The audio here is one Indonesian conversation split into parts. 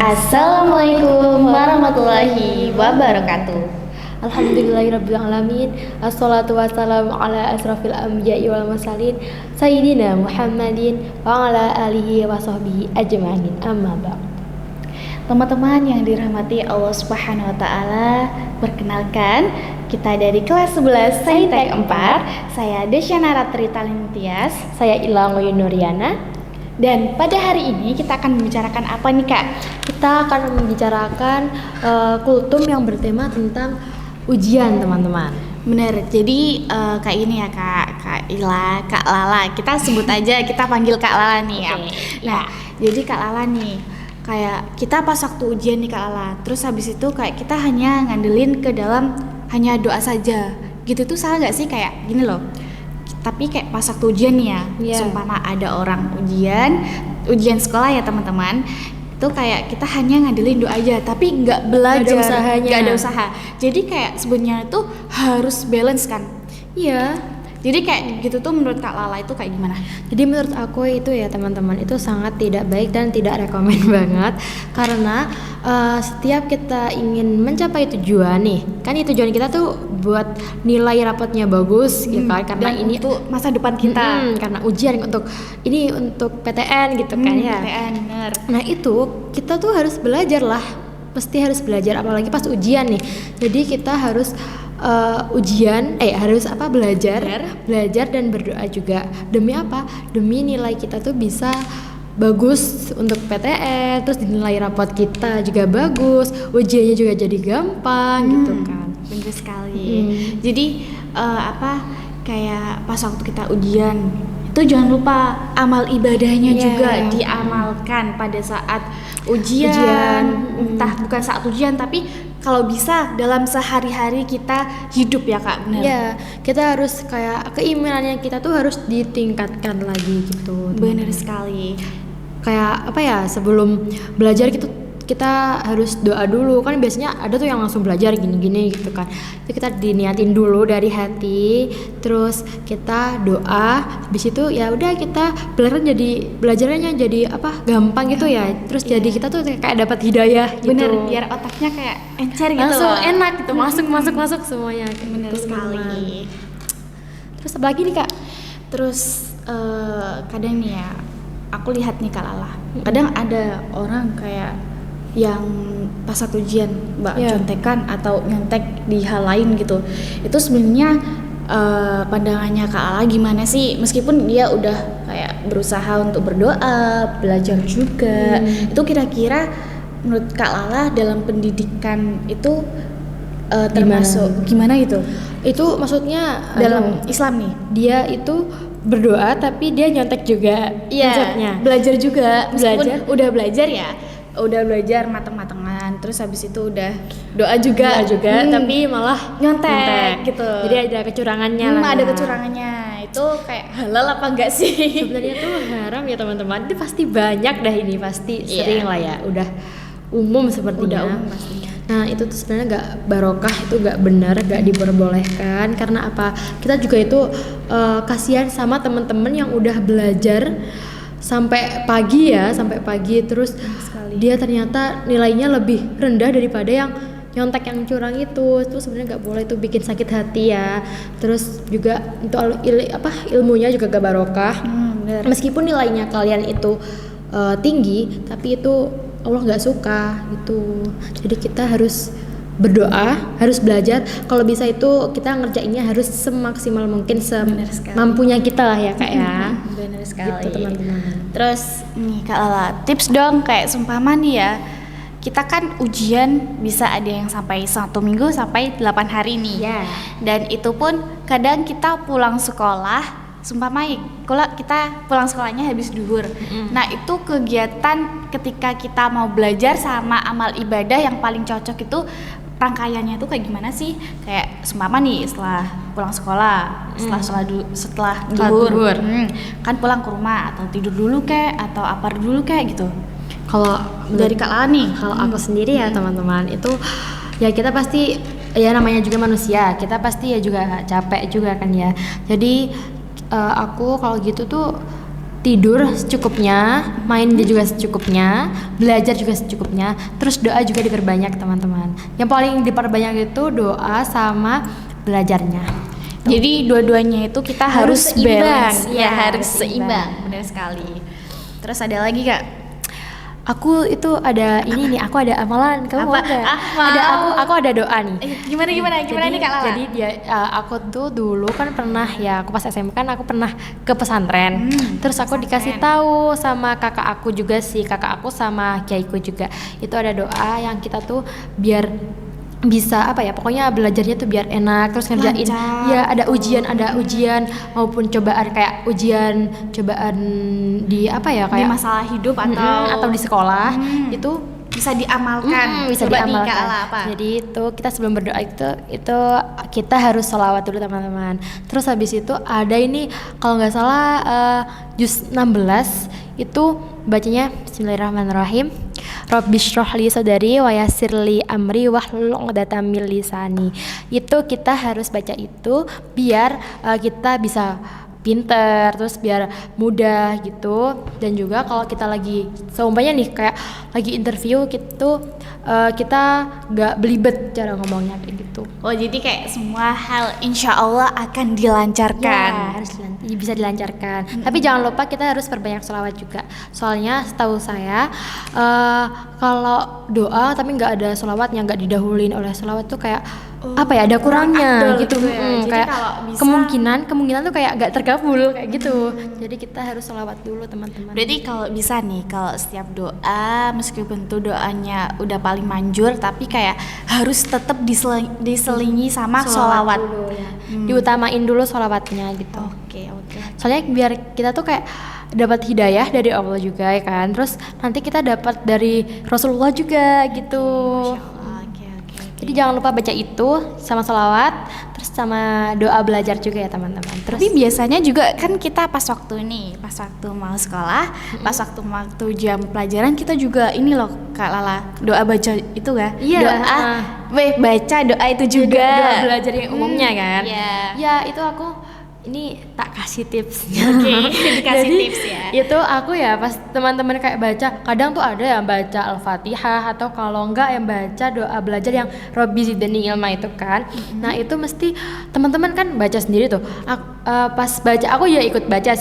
Assalamualaikum warahmatullahi wabarakatuh. Alhamdulillahirabbil alamin. Assalatu wassalamu ala asrafil anbiya'i wal mursalin sayyidina Muhammadin wa ala alihi wa sahbihi ajmain. Amma ba'd. Teman-teman yang dirahmati Allah Subhanahu wa taala, perkenalkan kita dari kelas 11 Saintek 4. Saya Desyana Ratri Talimutias, Saya Ilham Nuriana. dan pada hari ini kita akan membicarakan apa nih Kak? Kita akan membicarakan kultum yang bertema tentang ujian, teman-teman. Bener, jadi kayak ini ya Kak Ila, Kak Lala. Kita sebut aja, kita panggil Kak Lala nih ya. Oke, Nah, jadi Kak Lala nih, kayak kita pas waktu ujian nih Kak Lala, terus habis itu kayak kita hanya ngandelin ke dalam hanya doa saja. Gitu tuh salah nggak sih? Kayak gini loh. Tapi kayak pas waktu ujian nih ya, seumpama ada orang ujian sekolah ya teman-teman, itu kayak kita hanya ngandelin doa aja, tapi nggak belajar, nggak ada usaha. Jadi kayak sebenarnya tuh harus balance kan? Iya. Jadi kayak gitu tuh menurut Kak Lala itu kayak gimana? Jadi menurut aku itu ya teman-teman, itu sangat tidak baik dan tidak rekomen banget. Karena setiap kita ingin mencapai tujuan nih, kan tujuan kita tuh buat nilai rapotnya bagus gitu kan, karena dan ini untuk masa depan kita. karena ujian untuk PTN gitu kan ya. PTN, bener. Nah itu kita tuh harus belajar lah, pasti harus belajar, apalagi pas ujian nih. Jadi kita harus harus belajar dan berdoa juga. Demi apa? Demi nilai kita tuh bisa bagus untuk PTN, terus nilai rapot kita juga bagus, ujiannya juga jadi gampang gitu kan. Bener sekali. Jadi kayak pas waktu kita ujian itu jangan lupa amal ibadahnya juga diamalkan pada saat ujian. Entah bukan saat ujian, tapi kalau bisa dalam sehari-hari kita hidup ya Kak, benar. Iya, kita harus kayak keimanannya kita tuh harus ditingkatkan lagi gitu. Benar sekali. Kayak apa ya, sebelum belajar kita harus doa dulu kan, biasanya ada tuh yang langsung belajar gini-gini gitu kan. Itu kita diniatin dulu dari hati, terus kita doa, habis itu ya udah kita belajarnya jadi gampang gitu ya. Terus jadi kita tuh kayak dapat hidayah gitu. Bener, biar otaknya kayak encer gitu. Langsung enak gitu, masuk semuanya. Bener gitu, sekali. teman. Terus apa lagi nih Kak? Terus kadang nih ya, aku lihat nih Kak Lala, kadang ada orang kayak yang pas satu ujian contekan atau nyontek di hal lain gitu. Itu sebenarnya pandangannya Kak Lala gimana sih? Meskipun dia udah kayak berusaha untuk berdoa, belajar juga. Itu kira-kira menurut Kak Lala dalam pendidikan itu termasuk gimana gitu? Itu maksudnya Dalam Islam nih, dia itu berdoa tapi dia nyontek juga. Maksudnya belajar juga. Meskipun Belajar. udah belajar mateng-matengan, terus habis itu udah doa juga, tapi malah nyontek gitu. Jadi ada kecurangannya lah. Ada kecurangannya. Itu kayak halal apa enggak sih? Sebenarnya tuh haram ya teman-teman. Itu pasti banyak dah, ini pasti sering lah ya. Udah umum sepertinya. Udah umum pastinya. Nah itu tuh sebenarnya nggak barokah, itu nggak benar, nggak diperbolehkan. Karena apa? Kita juga itu kasihan sama teman-teman yang udah belajar sampai pagi terus dia ternyata nilainya lebih rendah daripada yang nyontek, yang curang itu sebenarnya nggak boleh, itu bikin sakit hati ya. Terus juga itu ilmunya juga gak barokah. Meskipun nilainya kalian itu tinggi, tapi itu Allah nggak suka gitu. Jadi kita harus berdoa, harus belajar. Kalau bisa itu kita ngerjainnya harus semaksimal mungkin, semampunya kita lah ya Kak ya. Bener sekali. Gitu teman-teman. Terus nih Kak Lala, tips dong kayak seumpama nih ya, kita kan ujian bisa ada yang sampai 1 minggu sampai 8 hari nih. Dan itu pun kadang kita pulang sekolah, seumpama kalau kita pulang sekolahnya habis duhur. Nah itu kegiatan ketika kita mau belajar sama amal ibadah yang paling cocok itu rangkaiannya tuh kayak gimana sih? Kayak seumpama nih setelah pulang sekolah, setelah duhur, kan pulang ke rumah atau tidur dulu atau apa dulu gitu. Kalau dari Kak Lala nih, kalau aku sendiri ya teman-teman, itu ya kita pasti ya namanya juga manusia, kita pasti ya juga capek juga kan ya. Jadi aku kalau gitu tuh tidur secukupnya, main juga secukupnya, belajar juga secukupnya, terus doa juga diperbanyak teman-teman. Yang paling diperbanyak itu doa sama belajarnya. Jadi dua-duanya itu kita harus seimbang. balance, Ya, harus seimbang, benar sekali. Terus ada lagi Kak? Aku itu ada ini nih, aku ada amalan. Kamu mau Apa? nggak? Mau. Ada aku ada doa nih. Gimana nih Kak Lala? Jadi aku tuh dulu kan pernah ya, aku pas SMA kan aku pernah ke pesantren. Terus aku dikasih tahu sama kakak aku juga sih, kakak aku sama kiaiku juga. Itu ada doa yang kita tuh biar bisa apa ya, pokoknya belajarnya tuh biar enak, terus ngerjain Lancar. ya ada ujian maupun cobaan kayak cobaan di apa ya, Di kayak masalah hidup atau di sekolah itu bisa diamalkan. bisa Coba nih, Kak diamalkan. Lala, apa? Jadi itu kita sebelum berdoa itu kita harus sholawat dulu teman-teman. Terus habis itu ada ini kalau nggak salah juz 16 itu bacanya Bismillahirrahmanirrahim. Rabbi shrah li sadri wa yassir li amri wahlul 'uqdatam min lisani. Itu kita harus baca itu biar kita bisa pinter, terus biar mudah gitu. Dan juga kalau kita lagi seumpamanya nih kayak lagi interview gitu, kita nggak belibet cara ngomongnya kayak gitu. Oh jadi kayak semua hal insya Allah akan dilancarkan. Ya, harus bisa dilancarkan. Tapi jangan lupa kita harus perbanyak sholawat juga. Soalnya setahu saya kalau doa tapi nggak ada sholawatnya, nggak didahuluin oleh sholawat tuh kayak apa ya, ada kurangnya afdol gitu. gitu ya. Jadi Kayak kalau bisa- kemungkinan tuh kayak nggak terkabul kayak gitu. Jadi kita harus sholawat dulu teman-teman. Berarti kalau bisa nih, kalau setiap doa meskipun tuh doanya udah paling manjur, tapi kayak harus tetap diselingi sama sholawat. dulu ya. Diutamain dulu sholawatnya gitu. Oke. Soalnya biar kita tuh kayak dapat hidayah dari Allah juga ya kan. Terus nanti kita dapat dari Rasulullah juga gitu. Oke. Jadi jangan lupa baca itu sama sholawat, terus sama doa belajar juga ya teman-teman. Terus Tapi biasanya juga kan kita pas waktu mau sekolah, pas waktu jam pelajaran kita juga ini loh Kak Lala, doa baca itu kan? Iya. Baca doa itu juga. doa belajar yang umumnya kan. Iya. Ya itu aku ini tak kasih tipsnya. Oke, dikasih Jadi, tips ya. Itu aku ya pas teman-teman kayak baca, kadang tuh ada yang baca Al-Fatihah atau kalau enggak yang baca doa belajar yang Robbi zidni ilma itu kan. Nah, itu mesti teman-teman kan baca sendiri tuh. Pas baca aku ya ikut baca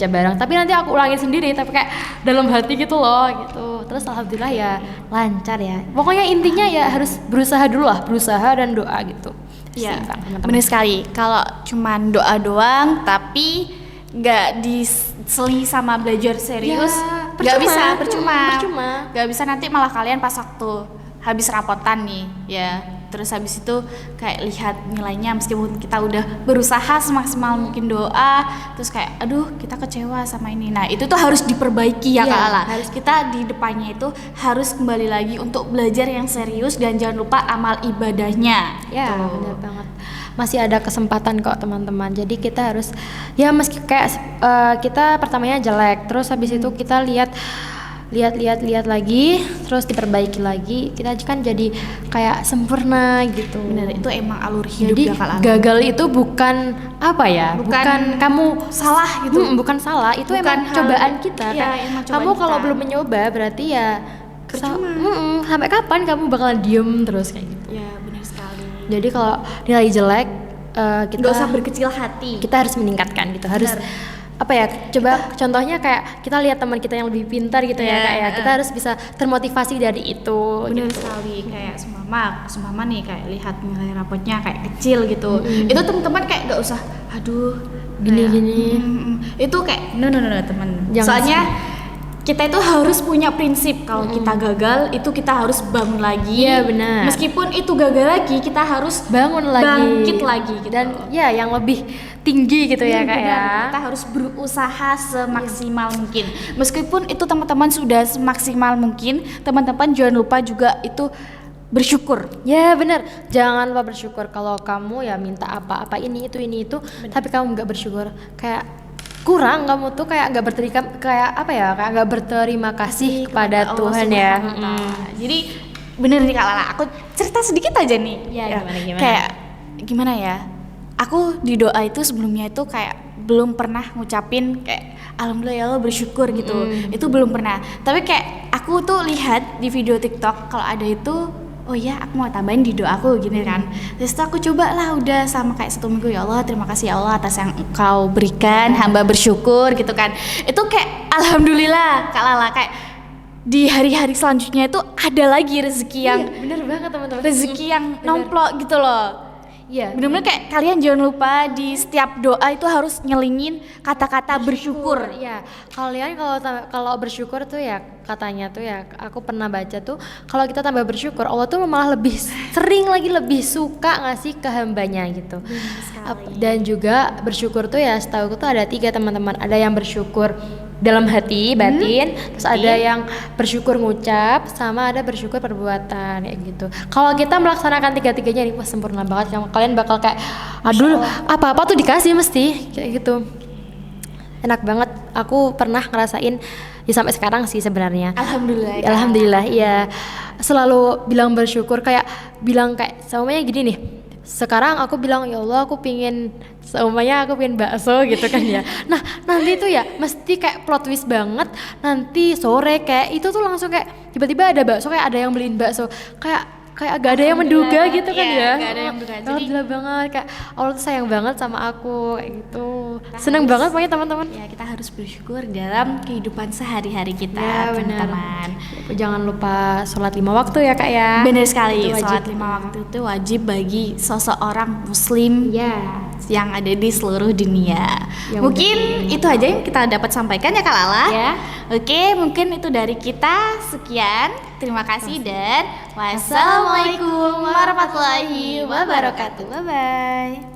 bareng, tapi nanti aku ulangin sendiri tapi kayak dalam hati gitu loh gitu. Terus alhamdulillah ya lancar ya. Pokoknya intinya ya harus berusaha dulu lah, berusaha dan doa gitu. Iya, Seimbang, teman-teman. benar sekali. Kalau cuman doa doang tapi nggak diselingi sama belajar serius, Ya, nggak bisa, percuma. Nggak bisa, nanti malah kalian pas waktu habis rapotan nih, ya. Terus habis itu kayak lihat nilainya meskipun kita udah berusaha semaksimal mungkin doa, terus kayak aduh kita kecewa sama ini. Nah itu tuh harus diperbaiki ya Iya, Kak Lala. harus. Kita di depannya itu harus kembali lagi untuk belajar yang serius dan jangan lupa amal ibadahnya. Ya, Tuh. benar banget. Masih ada kesempatan kok teman-teman. Jadi kita harus ya meski kayak kita pertamanya jelek, terus habis itu kita lihat lagi, terus diperbaiki lagi. Kita kan jadi kayak sempurna gitu. Benar, itu emang alur hidup Jadi ya Kak Lala. gagal itu bukan apa ya? Bukan kamu salah gitu. Bukan salah, itu Bukan emang hal- cobaan kita. iya, Kan? emang cobaan Kamu kalau kita. belum mencoba berarti ya Percuma. sampai kapan kamu bakalan diem terus kayak gitu. Ya benar sekali. Jadi kalau nilai jelek kita Nggak usah berkecil hati. kita harus meningkatkan gitu. Harus apa ya? Coba contohnya kayak kita lihat teman kita yang lebih pintar gitu ya, Iya, Kak ya. Kita harus bisa termotivasi dari itu Benar gitu. sekali. Kayak seumpama nih kayak lihat nilai rapotnya kayak kecil gitu. Itu teman-teman kayak nggak usah aduh Gini-gini. Itu kayak no teman. Jangan Soalnya kita itu harus punya prinsip kalau kita gagal itu kita harus bangun lagi. Iya, benar. Meskipun itu gagal lagi kita harus Bangun lagi. bangkit lagi gitu. Dan ya yang lebih tinggi gitu ya, Kak ya. Benar, kita harus berusaha semaksimal mungkin. Meskipun itu teman-teman sudah semaksimal mungkin, teman-teman jangan lupa juga itu bersyukur. Ya benar, jangan lupa bersyukur. Kalau kamu ya minta apa ini itu, tapi kamu nggak bersyukur, kayak kurang kamu tuh kayak nggak kayak nggak berterima kasih kepada Allah Tuhan ya. Subhanahu wa Ta'ala. Jadi bener nih Kak Lala, aku cerita sedikit aja nih. Ya, gimana? Kayak gimana ya? Aku di doa itu sebelumnya itu kayak belum pernah ngucapin kayak alhamdulillah ya Allah bersyukur gitu. Itu belum pernah. Tapi kayak aku tuh lihat di video TikTok kalau ada itu, oh ya aku mau tambahin di doaku gini kan. Terus itu aku coba lah udah sama kayak 1 minggu, ya Allah terima kasih ya Allah atas yang engkau berikan, hamba bersyukur gitu kan. Itu kayak alhamdulillah Kak Lala, kayak di hari-hari selanjutnya itu ada lagi rezeki yang bener banget teman-teman, rezeki yang nomplok gitu loh. Iya, bener-bener kayak kalian jangan lupa di setiap doa itu harus nyelingin kata-kata bersyukur. Iya, kalian kalau bersyukur tuh ya, katanya tuh ya, aku pernah baca tuh kalau kita tambah bersyukur, Allah tuh malah lebih sering lagi, lebih suka ngasih ke hambanya gitu. Dan juga bersyukur tuh ya, setahu aku tuh ada 3 teman-teman. Ada yang bersyukur dalam hati, batin, terus ada yang bersyukur ngucap, sama ada bersyukur perbuatan kayak gitu. Kalau kita melaksanakan 3-tiganya ini, wah sempurna banget. Kalian bakal kayak, aduh apa-apa tuh dikasih mesti kayak gitu. Enak banget. Aku pernah ngerasain ya sampai sekarang sih sebenarnya. Alhamdulillah, iya. Selalu bilang bersyukur, kayak bilang kayak semuanya gini nih. Sekarang aku bilang ya Allah aku pingin bakso gitu kan ya. Nah nanti tuh ya mesti kayak plot twist banget. Nanti sore kayak itu tuh langsung kayak tiba-tiba ada bakso, kayak ada yang beliin bakso, kayak agak ada yang menduga gitu kan ya. Gak ada yang menduga. Jadi alhamdulillah banget, kayak Allah tuh sayang banget sama aku kayak gitu. Seneng banget pokoknya teman-teman. Ya kita harus bersyukur dalam kehidupan sehari-hari kita, ya, teman-teman. Jangan lupa sholat 5 waktu ya Kak ya. Bener sekali, sholat 5 waktu itu wajib bagi seseorang muslim yang ada di seluruh dunia. Mungkin itu aja yang kita dapat sampaikan ya Kak Lala. Oke, mungkin itu dari kita. Sekian, terima kasih dan wassalamualaikum warahmatullahi wabarakatuh. Bye bye.